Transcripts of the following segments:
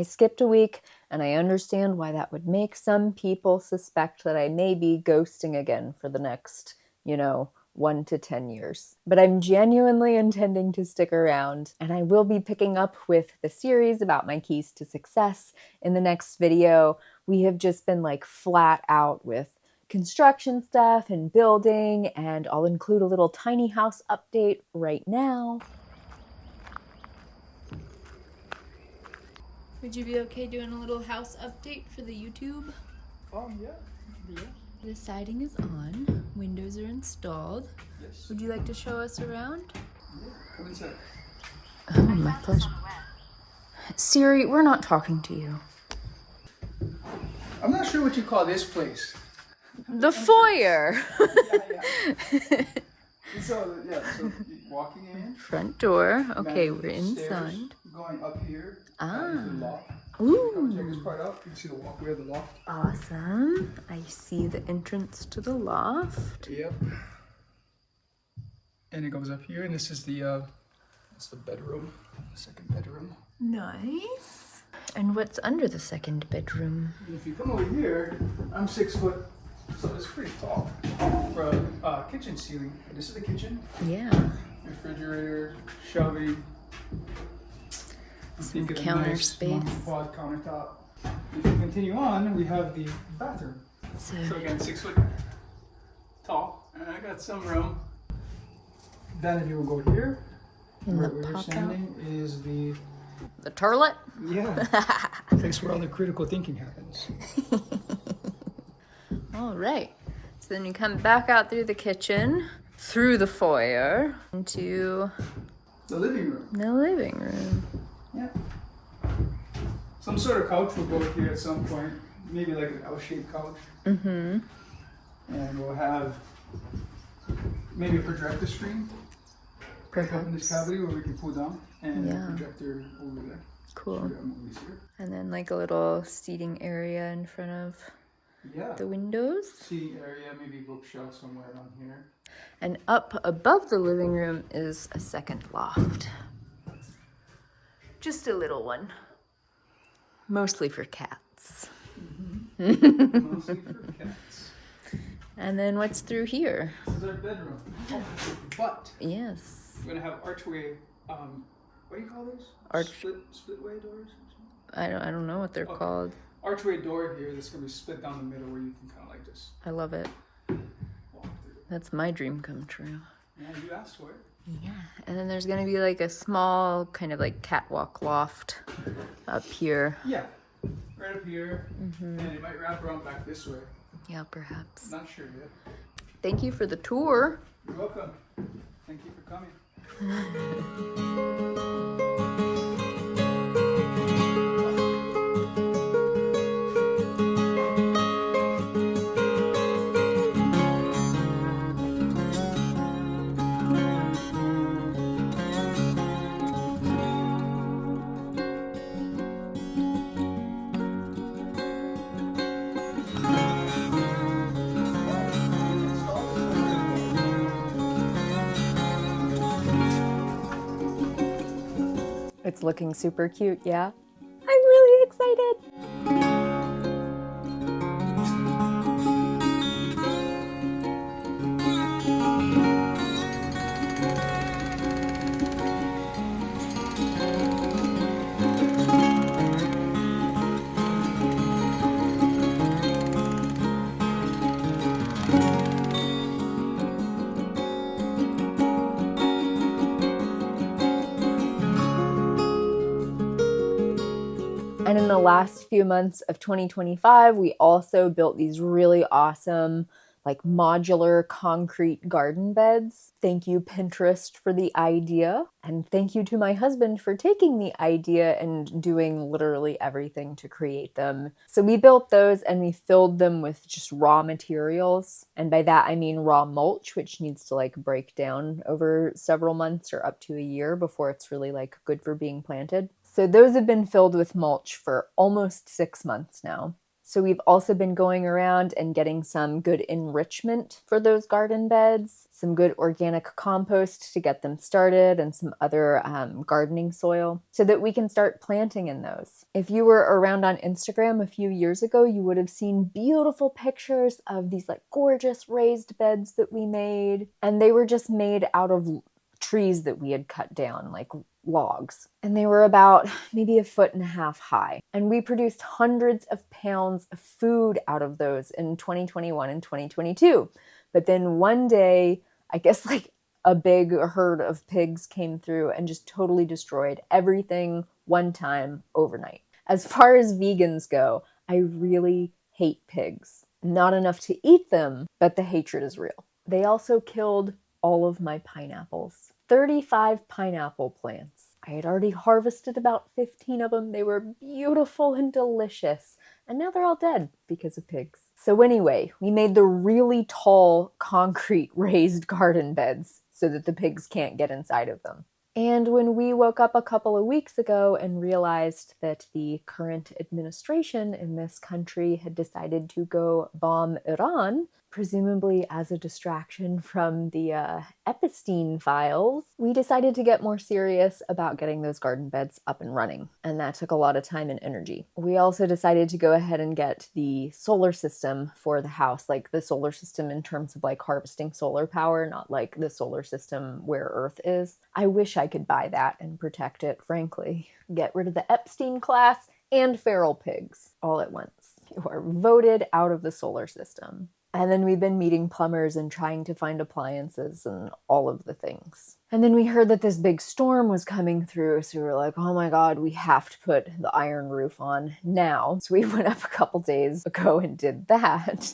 I skipped a week, and I understand why that would make some people suspect that I may be ghosting again for the next, 1 to 10 years. But I'm genuinely intending to stick around, and I will be picking up with the series about my keys to success in the next video. We have just been like flat out with construction stuff and building, and I'll include a little tiny house update right now. Would you be okay doing a little house update for the YouTube? Yeah. The siding is on, windows are installed. Yes. Would you like to show us around? Yeah, come inside. Oh, my pleasure. Siri, we're not talking to you. I'm not sure what you call this place. The foyer. Yeah. So walking in. Front door. Okay, we're inside. Stairs going up here. Ah. The loft. Ooh. Come check this part out. You can see the walkway of the loft. Awesome. I see the entrance to the loft. Yep. And it goes up here, and this is the bedroom, the second bedroom. Nice. And what's under the second bedroom? If you come over here, I'm 6 foot, so it's pretty tall for a kitchen ceiling. This is the kitchen. Yeah. Refrigerator, shelving. Some counter space. Quad countertop. If you continue on, we have the bathroom. So again, 6 foot tall, and I got some room. Then if you will go here, where you're standing is the toilet? Yeah. Place where all the critical thinking happens. All right. So then you come back out through the kitchen, through the foyer, into the living room. The living room. Yeah. Some sort of couch will go here at some point. Maybe like an L-shaped couch. Mm-hmm. And we'll have maybe a projector screen. Up in this cavity where we can pull down, and a projector over there. Cool. And then like a little seating area in front of the windows. Seating area, maybe bookshelf somewhere around here. And up above the living room is a second loft. Just a little one. Mostly for cats. Mm-hmm. Mostly for cats. And then what's through here? This is our bedroom. Oh, but yes. We're gonna have archway. What do you call those? Splitway doors. I don't know what they're called. Archway door here that's gonna be split down the middle where you can kind of like just. I love it. Walk through. That's my dream come true. Yeah, you asked for it. Yeah, and then there's gonna be like a small kind of like catwalk loft up here. Yeah, right up here, and it might wrap around back this way. Yeah, perhaps. Not sure yet. Thank you for the tour. You're welcome. Thank you for coming. It's looking super cute, yeah? I'm really excited! And in the last few months of 2025, we also built these really awesome, like modular concrete garden beds. Thank you, Pinterest, for the idea. And thank you to my husband for taking the idea and doing literally everything to create them. So we built those and we filled them with just raw materials. And by that, I mean raw mulch, which needs to like break down over several months or up to a year before it's really like good for being planted. So those have been filled with mulch for almost 6 months now. So we've also been going around and getting some good enrichment for those garden beds, some good organic compost to get them started, and some other gardening soil so that we can start planting in those. If you were around on Instagram a few years ago, you would have seen beautiful pictures of these like gorgeous raised beds that we made, and they were just made out of trees that we had cut down, like logs. And they were about maybe 1.5 feet high. And we produced hundreds of pounds of food out of those in 2021 and 2022. But then one day, I guess like a big herd of pigs came through and just totally destroyed everything one time overnight. As far as vegans go, I really hate pigs. Not enough to eat them, but the hatred is real. They also killed all of my pineapples. 35 pineapple plants. I had already harvested about 15 of them. They were beautiful and delicious. And now they're all dead because of pigs. So anyway, we made the really tall concrete raised garden beds so that the pigs can't get inside of them. And when we woke up a couple of weeks ago and realized that the current administration in this country had decided to go bomb Iran, presumably as a distraction from the Epstein files, we decided to get more serious about getting those garden beds up and running. And that took a lot of time and energy. We also decided to go ahead and get the solar system for the house, like the solar system in terms of like harvesting solar power, not like the solar system where Earth is. I wish I could buy that and protect it, frankly. Get rid of the Epstein class and feral pigs all at once. You are voted out of the solar system. And then we've been meeting plumbers and trying to find appliances and all of the things. And then we heard that this big storm was coming through, so we were like, oh my god, we have to put the iron roof on now. So we went up a couple days ago and did that.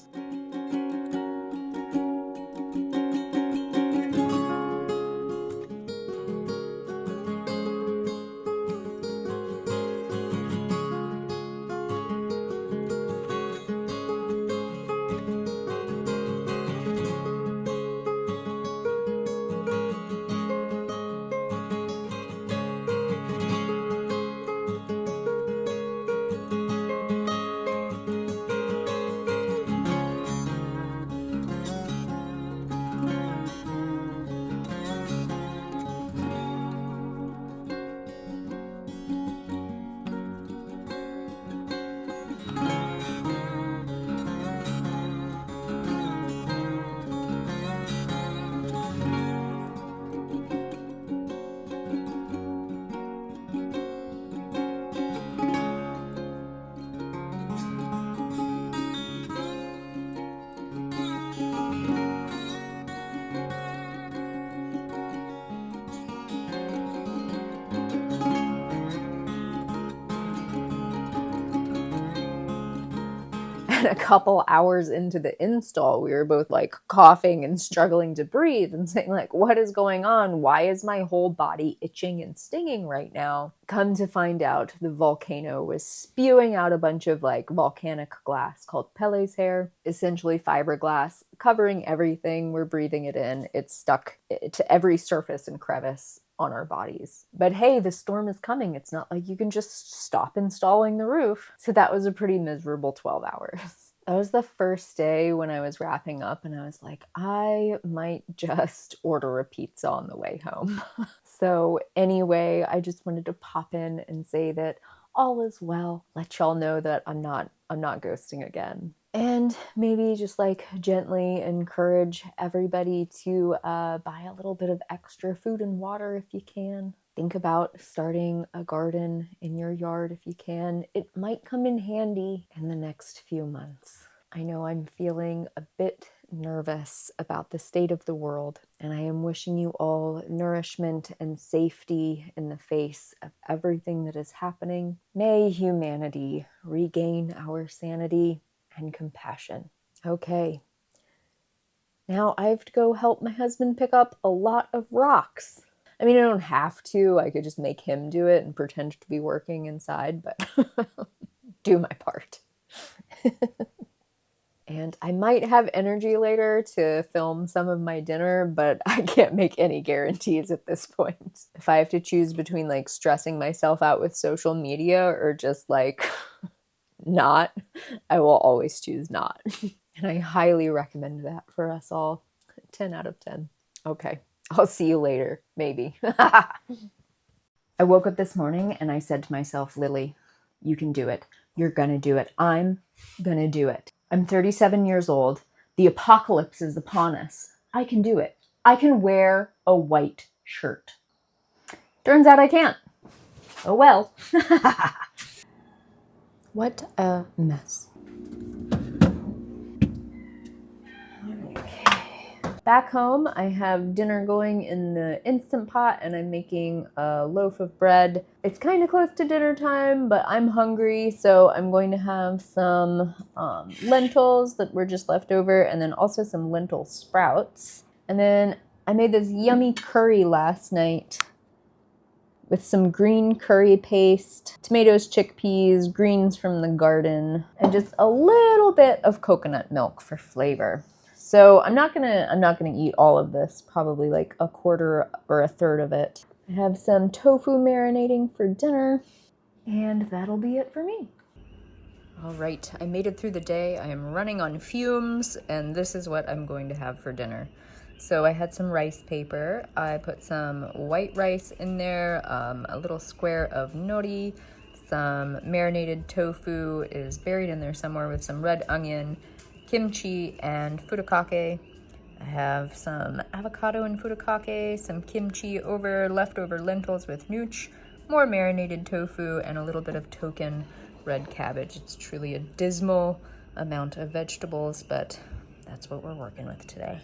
And a couple hours into the install, we were both like coughing and struggling to breathe and saying like, what is going on? Why is my whole body itching and stinging right now? Come to find out, the volcano was spewing out a bunch of like volcanic glass called Pele's hair, essentially fiberglass, covering everything. We're breathing it in. It's stuck to every surface and crevice on our bodies. But hey, the storm is coming. It's not like you can just stop installing the roof. So that was a pretty miserable 12 hours. That was the first day when I was wrapping up and I was like, I might just order a pizza on the way home. So anyway, I just wanted to pop in and say that all is well. Let y'all know that I'm not ghosting again. And maybe just like gently encourage everybody to buy a little bit of extra food and water if you can. Think about starting a garden in your yard if you can. It might come in handy in the next few months. I know I'm feeling a bit nervous about the state of the world, and I am wishing you all nourishment and safety in the face of everything that is happening. May humanity regain our sanity and compassion. Okay. Now I have to go help my husband pick up a lot of rocks. I mean, I don't have to. I could just make him do it and pretend to be working inside, but do my part. And I might have energy later to film some of my dinner, but I can't make any guarantees at this point. If I have to choose between like stressing myself out with social media or just like not, I will always choose not. And I highly recommend that for us all. 10 out of 10. Okay, I'll see you later, maybe. I woke up this morning and I said to myself, Lily, you can do it. You're gonna do it. I'm gonna do it. I'm 37 years old. The apocalypse is upon us. I can do it. I can wear a white shirt. Turns out I can't. Oh well. What a mess. Back home, I have dinner going in the Instant Pot and I'm making a loaf of bread. It's kind of close to dinner time, but I'm hungry, so I'm going to have some lentils that were just left over and then also some lentil sprouts. And then I made this yummy curry last night with some green curry paste, tomatoes, chickpeas, greens from the garden, and just a little bit of coconut milk for flavor. So I'm not gonna eat all of this, probably like a quarter or a third of it. I have some tofu marinating for dinner, and that'll be it for me. All right, I made it through the day. I am running on fumes, and this is what I'm going to have for dinner. So I had some rice paper. I put some white rice in there, a little square of nori, some marinated tofu is buried in there somewhere with some red onion, kimchi, and furikake. I have some avocado and furikake, some kimchi leftover lentils with nooch, more marinated tofu, and a little bit of token red cabbage. It's truly a dismal amount of vegetables, but that's what we're working with today.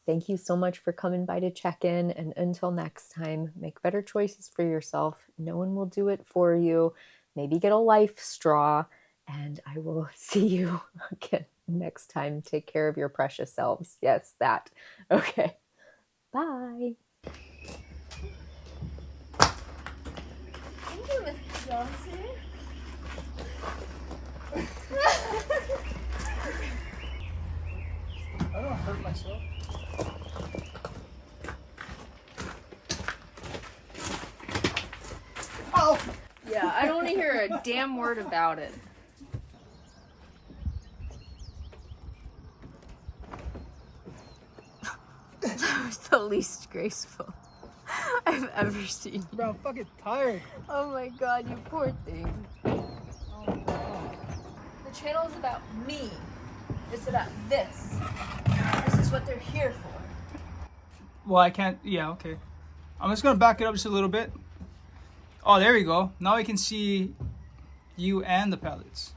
Thank you so much for coming by to check in, and until next time, make better choices for yourself. No one will do it for you. Maybe get a life straw, and I will see you again next time. Take care of your precious selves. Yes, that. Okay. Bye. Thank you, Mr. Johnson. I don't hurt myself. Oh! Yeah, I don't want to hear a damn word about it. That was the least graceful I've ever seen. Bro, I'm fucking tired. Oh my god, you poor thing. Oh my god. The channel is about me. It's about this. This is what they're here for. Well, I can't. Yeah, okay. I'm just gonna back it up just a little bit. Oh, there we go. Now I can see you and the pellets.